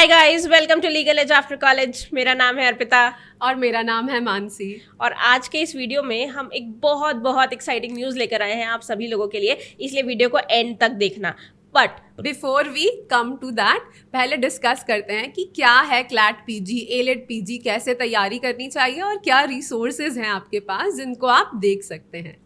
Hi guys, welcome to legal age after college. मेरा नाम है अर्पिता और मेरा नाम है मानसी। और आज के इस वीडियो में हम एक बहुत बहुत एक्साइटिंग न्यूज़ लेकर आए हैं आप सभी लोगों के लिए, इसलिए वीडियो को एंड तक देखना। But before we come to that, पहले डिस्कस करते हैं कि क्या है क्लैट पीजी, एलेट पीजी, कैसे तैयारी करनी चाहिए और क्या रिसोर्सेज हैं आपके पास जिनको आप देख सकते हैं।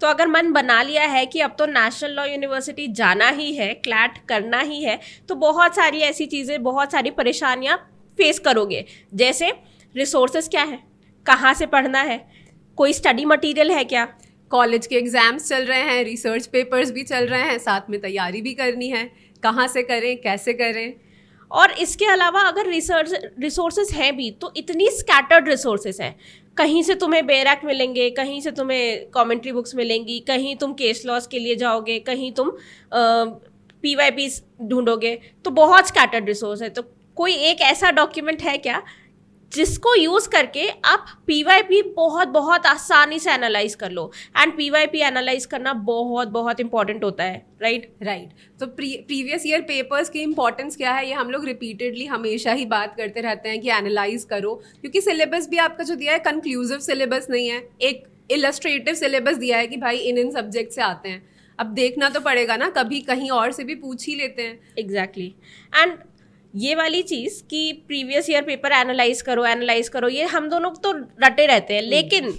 तो अगर मन बना लिया है कि अब तो नेशनल लॉ यूनिवर्सिटी जाना ही है, क्लैट करना ही है, तो बहुत सारी ऐसी चीज़ें, बहुत सारी परेशानियां फेस करोगे। जैसे रिसोर्सेज क्या है, कहाँ से पढ़ना है, कोई स्टडी मटेरियल है क्या, कॉलेज के एग्जाम्स चल रहे हैं, रिसर्च पेपर्स भी चल रहे हैं, साथ में तैयारी भी करनी है, कहाँ से करें, कैसे करें। और इसके अलावा अगर रिसोर्सेज हैं भी तो इतनी स्कैटर्ड रिसोर्सेज हैं। कहीं से तुम्हें बेरैक मिलेंगे, कहीं से तुम्हें कमेंट्री बुक्स मिलेंगी, कहीं तुम केस लॉस के लिए जाओगे, कहीं तुम PYP ढूंढोगे। तो बहुत स्कैटर्ड रिसोर्स है। तो कोई एक ऐसा डॉक्यूमेंट है क्या जिसको यूज़ करके आप PYP बहुत बहुत आसानी से एनालाइज कर लो। एंड PYP एनालाइज करना बहुत बहुत इंपॉर्टेंट होता है, राइट। तो प्रीवियस ईयर पेपर्स की इंपॉर्टेंस क्या है, ये हम लोग रिपीटेडली हमेशा ही बात करते रहते हैं कि एनालाइज करो, क्योंकि सिलेबस भी आपका जो दिया है कंक्लूसिव सिलेबस नहीं है, एक इलस्ट्रेटिव सिलेबस दिया है कि भाई इन सब्जेक्ट से आते हैं। अब देखना तो पड़ेगा ना, कभी कहीं और से भी पूछ ही लेते हैं। एग्जैक्टली। एंड ये वाली चीज़ कि प्रीवियस ईयर पेपर एनालाइज करो, ये हम दोनों तो रटे रहते हैं, लेकिन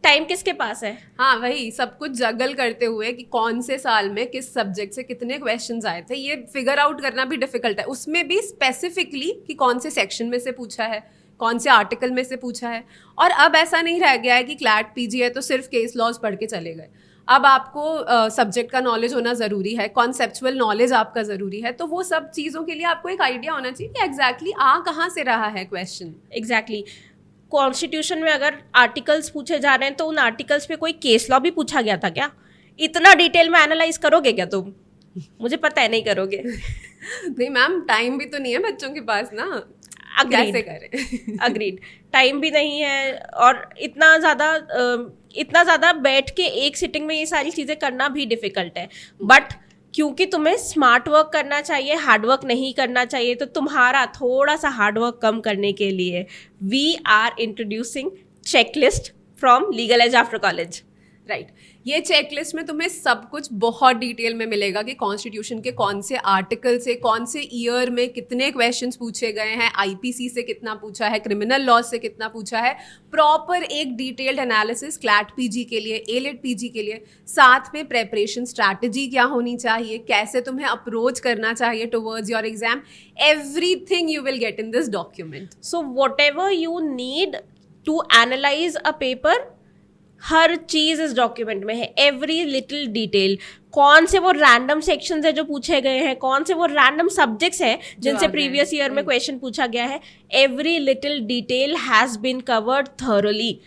टाइम किसके पास है? हाँ, वही सब कुछ जगल करते हुए कि कौन से साल में किस सब्जेक्ट से कितने क्वेश्चंस आए थे, ये फिगर आउट करना भी डिफिकल्ट है। उसमें भी स्पेसिफिकली कि कौन से सेक्शन में से पूछा है, कौन से आर्टिकल में से पूछा है। और अब ऐसा नहीं रह गया है कि क्लैट पीजी है तो सिर्फ केस लॉज पढ़ के चले गए। अब आपको सब्जेक्ट का नॉलेज होना ज़रूरी है, कॉन्सेप्चुअल नॉलेज आपका ज़रूरी है। तो वो सब चीज़ों के लिए आपको एक आइडिया होना चाहिए कि एग्जैक्टली कहाँ से रहा है क्वेश्चन। एग्जैक्टली। कॉन्स्टिट्यूशन में अगर आर्टिकल्स पूछे जा रहे हैं तो उन आर्टिकल्स पे कोई केस लॉ भी पूछा गया था क्या? इतना डिटेल में एनालाइज करोगे क्या तुम? मुझे पता है नहीं करोगे। नहीं मैम, टाइम भी तो नहीं है बच्चों के पास ना, कैसे करें। अग्रीड। टाइम भी नहीं है और इतना ज़्यादा बैठ के एक सिटिंग में ये सारी चीज़ें करना भी डिफिकल्ट है। बट क्योंकि तुम्हें स्मार्ट वर्क करना चाहिए, हार्ड वर्क नहीं करना चाहिए, तो तुम्हारा थोड़ा सा हार्ड वर्क कम करने के लिए we are introducing checklist from legal age after college. Right. ये चेकलिस्ट में तुम्हें सब कुछ बहुत डिटेल में मिलेगा कि कॉन्स्टिट्यूशन के कौन से आर्टिकल से, कौन से ईयर में कितने क्वेश्चंस पूछे गए हैं, IPC से कितना पूछा है, क्रिमिनल लॉ से कितना पूछा है। प्रॉपर एक डिटेल्ड एनालिसिस क्लैट पीजी के लिए, एलेट पीजी के लिए, साथ में प्रेपरेशन स्ट्रैटेजी क्या होनी चाहिए, कैसे तुम्हें अप्रोच करना चाहिए towards your exam. Everything you will get in this document. So whatever you need to analyse a paper, हर चीज़ इस डॉक्यूमेंट में है। एवरी लिटिल डिटेल, कौन से वो रैंडम सेक्शंस है जो पूछे गए हैं, कौन से वो रैंडम सब्जेक्ट्स हैं जिनसे प्रीवियस ईयर में क्वेश्चन पूछा गया है, every little detail has been covered thoroughly.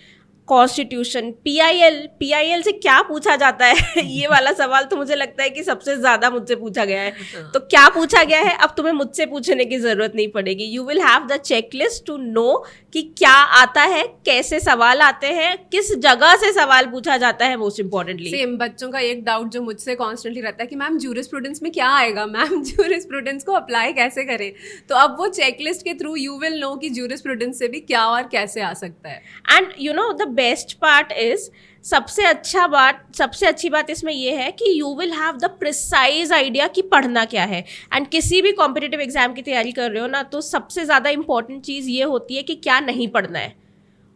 Constitution, PIL से क्या पूछा जाता है? ये वाला सवाल तो मुझे लगता है कि सबसे ज़्यादा मुझसे पूछा गया है। तो क्या पूछा गया है, अब तुम्हें मुझसे पूछने की ज़रूरत नहीं पड़ेगी। You will have the checklist to know कि क्या आता है, कैसे सवाल आते हैं, किस जगह से सवाल पूछा जाता है। मोस्ट इंपॉर्टेंटली सेम बच्चों का एक डाउट जो मुझसे कॉन्स्टेंटली रहता है कि मैम जूरिस्प्रूडेंस में क्या आएगा, मैम जूरिस्प्रूडेंस को अप्लाई कैसे करें। तो अब वो चेकलिस्ट के थ्रू यू विल नो कि जूरिस्प्रूडेंस से भी क्या और कैसे आ सकता है। And you know the best part is, सबसे अच्छी बात इसमें यह है कि you will have the precise idea कि पढ़ना क्या है। एंड किसी भी कॉम्पिटिटिव एग्जाम की तैयारी कर रहे हो ना, तो सबसे ज़्यादा इंपॉर्टेंट चीज़ ये होती है कि क्या नहीं पढ़ना है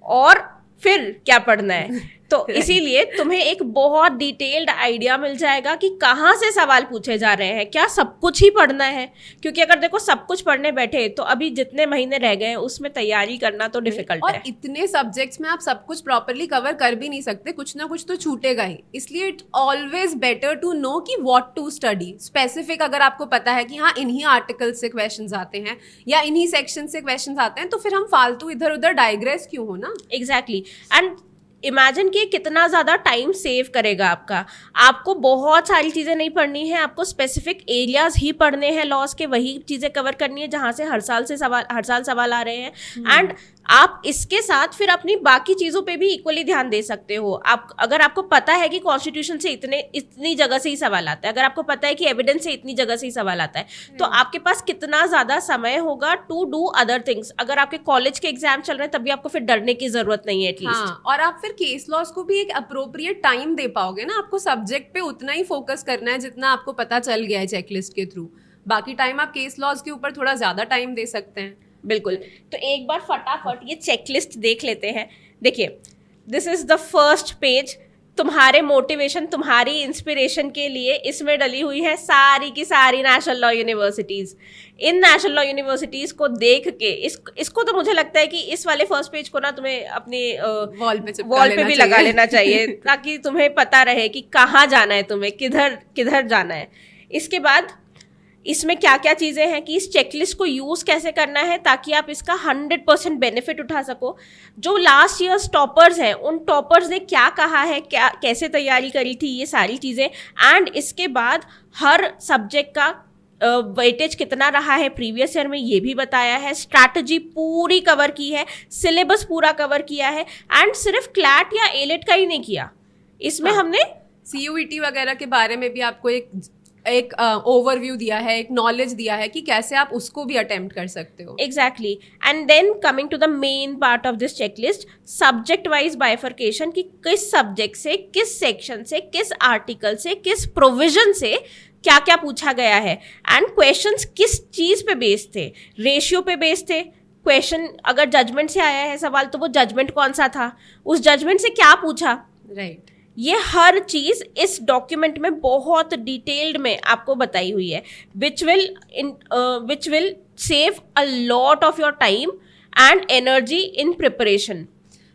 और फिर क्या पढ़ना है। तो इसीलिए तुम्हें एक बहुत डिटेल्ड आइडिया मिल जाएगा कि कहाँ से सवाल पूछे जा रहे हैं, क्या सब कुछ ही पढ़ना है। क्योंकि अगर देखो सब कुछ पढ़ने बैठे तो अभी जितने महीने रह गए हैं उसमें तैयारी करना तो डिफिकल्ट है। और इतने सब्जेक्ट्स में आप सब कुछ प्रॉपरली कवर कर भी नहीं सकते, कुछ ना कुछ तो छूटेगा ही। इसलिए it always better to know कि व्हाट टू स्टडी। स्पेसिफिक अगर आपको पता है कि हाँ इन्हीं आर्टिकल से क्वेश्चंस आते हैं या इन्हीं सेक्शन से क्वेश्चंस आते हैं, तो फिर हम फालतू इधर उधर डाइग्रेस क्यों हो ना। एग्जैक्टली। एंड इमेजिन कि कितना ज़्यादा टाइम सेव करेगा आपका। आपको बहुत सारी चीज़ें नहीं पढ़नी है, आपको स्पेसिफिक एरियाज ही पढ़ने हैं लॉस के, वही चीज़ें कवर करनी है जहाँ से हर साल सवाल आ रहे हैं। एंड आप इसके साथ फिर अपनी बाकी चीज़ों पे भी इक्वली ध्यान दे सकते हो। आप अगर आपको पता है कि कॉन्स्टिट्यूशन से इतनी जगह से ही सवाल आता है, अगर आपको पता है कि एविडेंस से इतनी जगह से ही सवाल आता है, तो आपके पास कितना ज़्यादा समय होगा टू डू अदर थिंग्स। अगर आपके कॉलेज के एग्जाम चल रहे हैं तभी आपको फिर डरने की जरूरत नहीं है एटलीस्ट। हाँ, और आप फिर केस लॉस को भी एक अप्रोप्रिएट टाइम दे पाओगे ना। आपको सब्जेक्ट पे उतना ही फोकस करना है जितना आपको पता चल गया है चेकलिस्ट के थ्रू। बाकी टाइम आप केस लॉस के ऊपर थोड़ा ज्यादा टाइम दे सकते हैं। बिल्कुल। तो एक बार फटाफट ये चेकलिस्ट देख लेते हैं। देखिए, this is the first page. तुम्हारे मोटिवेशन, तुम्हारी इंस्पिरेशन के लिए इसमें डली हुई है सारी की सारी नेशनल लॉ यूनिवर्सिटीज़। इन नेशनल लॉ यूनिवर्सिटीज़ को देख के इसको तो मुझे लगता है कि इस वाले फर्स्ट पेज को ना तुम्हें अपनी वॉल पे भी लगा लेना चाहिए ताकि तुम्हें पता रहे कि कहाँ जाना है, तुम्हें किधर जाना है। इसके बाद इसमें क्या क्या चीज़ें हैं कि इस चेकलिस्ट को यूज़ कैसे करना है ताकि आप इसका 100% बेनिफिट उठा सको। जो लास्ट ईयर्स टॉपर्स हैं उन टॉपर्स ने क्या कहा है, क्या कैसे तैयारी करी थी, ये सारी चीज़ें। एंड इसके बाद हर सब्जेक्ट का वेटेज कितना रहा है प्रीवियस ईयर में ये भी बताया है। स्ट्रैटेजी पूरी कवर की है, सिलेबस पूरा कवर किया है। एंड सिर्फ क्लैट या एलेट का ही नहीं किया, इसमें हमने CUET वगैरह के बारे में भी आपको एक ओवरव्यू दिया है, एक नॉलेज दिया है कि कैसे आप उसको भी अटेम्प्ट कर सकते हो। Exactly. And then coming to the main part of this checklist, subject wise bifurcation, कि किस सब्जेक्ट से, किस सेक्शन से, किस आर्टिकल से, किस प्रोविजन से क्या क्या पूछा गया है। एंड क्वेश्चंस किस चीज़ पे बेस्ड थे, रेशियो पे बेस्ड थे। क्वेश्चन अगर जजमेंट से आया है सवाल तो वो जजमेंट कौन सा था, उस जजमेंट से क्या पूछा, राइट। ये हर चीज़ इस डॉक्यूमेंट में बहुत डिटेल्ड में आपको बताई हुई है, which will save a lot of your time and energy in preparation,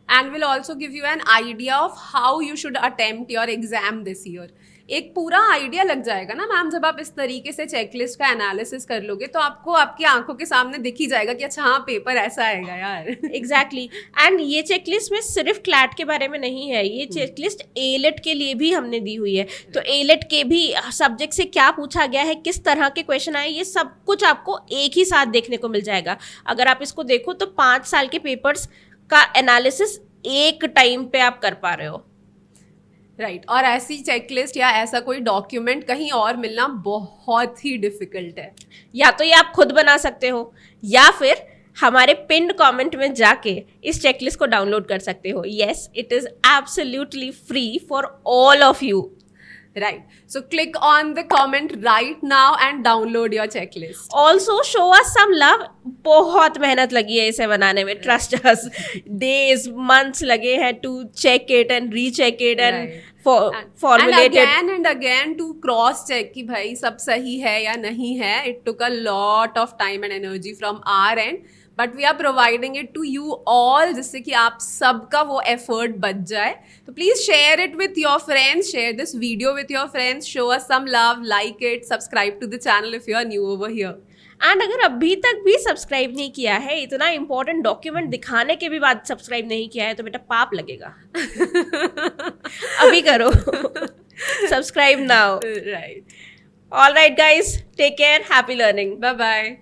and will also give you an idea of how you should attempt your exam this year. एक पूरा आइडिया लग जाएगा ना मैम, जब आप इस तरीके से चेकलिस्ट का एनालिसिस कर लोगे तो आपको आपकी आंखों के सामने दिख ही जाएगा कि अच्छा हाँ पेपर ऐसा आएगा यार। एग्जैक्टली। एंड ये चेकलिस्ट में सिर्फ क्लैट के बारे में नहीं है, ये चेकलिस्ट एलेट के लिए भी हमने दी हुई है। तो एलेट के भी सब्जेक्ट से क्या पूछा गया है, किस तरह के क्वेश्चन आए, ये सब कुछ आपको एक ही साथ देखने को मिल जाएगा। अगर आप इसको देखो तो 5 साल के पेपर्स का एनालिसिस एक टाइम पे आप कर पा रहे हो। राइट। और ऐसी चेकलिस्ट या ऐसा कोई डॉक्यूमेंट कहीं और मिलना बहुत ही डिफिकल्ट है। या तो ये आप खुद बना सकते हो या फिर हमारे पिन्ड कमेंट में जाके इस चेकलिस्ट को डाउनलोड कर सकते हो। Yes, it is absolutely free for all of you. Right. So click on the comment right now and download your checklist. Also show us some love. बहुत मेहनत लगी है इसे बनाने में, trust us. Days, months लगे हैं to check it and recheck it and formulate it. And again to cross check कि भाई सब सही है या नहीं है. It took a lot of time and energy from our end. But we are providing it to you all, जिससे कि आप सबका वो एफर्ट बच जाए। तो please share it with your friends, share this video with your friends, show us some love, like it, subscribe to the channel if you are new over here. And अगर अभी तक भी सब्सक्राइब नहीं किया है, इतना इंपॉर्टेंट डॉक्यूमेंट दिखाने के भी बाद सब्सक्राइब नहीं किया है, तो बेटा पाप लगेगा। अभी करो, subscribe now. Right. All right guys, take care, happy learning, bye bye.